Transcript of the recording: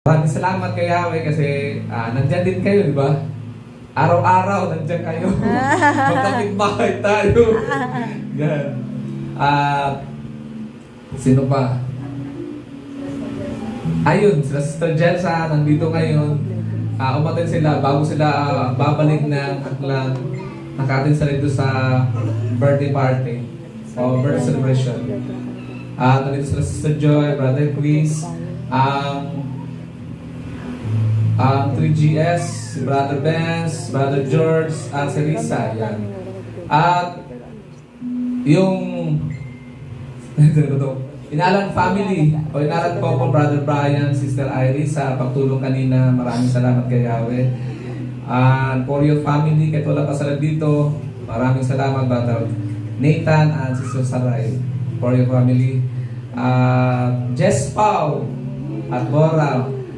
Maraming salamat kay Yahweh kasi nandyan din kayo, di ba? Araw-araw nandyan kayo. Magkapit bahay tayo. Yan. Sino pa? Ayun, sila Sister Jelsa nandito ngayon. Umatin sila bago sila babalik ng Aklan. Nakatin sila dito sa birthday party o birthday celebration. Nandito sila Sister Joy, Brother Chris, 3GS, si Brother Benz, Brother George, at si Risa. Yan. At yung Inalan family o Inalan Couple, Brother Brian, Sister Iris sa pagtulong kanina. Maraming salamat kay Yahweh. And for your family, kahit wala pa sila dito, maraming salamat Brother Nathan and Sister Saray for your family. Jess Pau at Bora,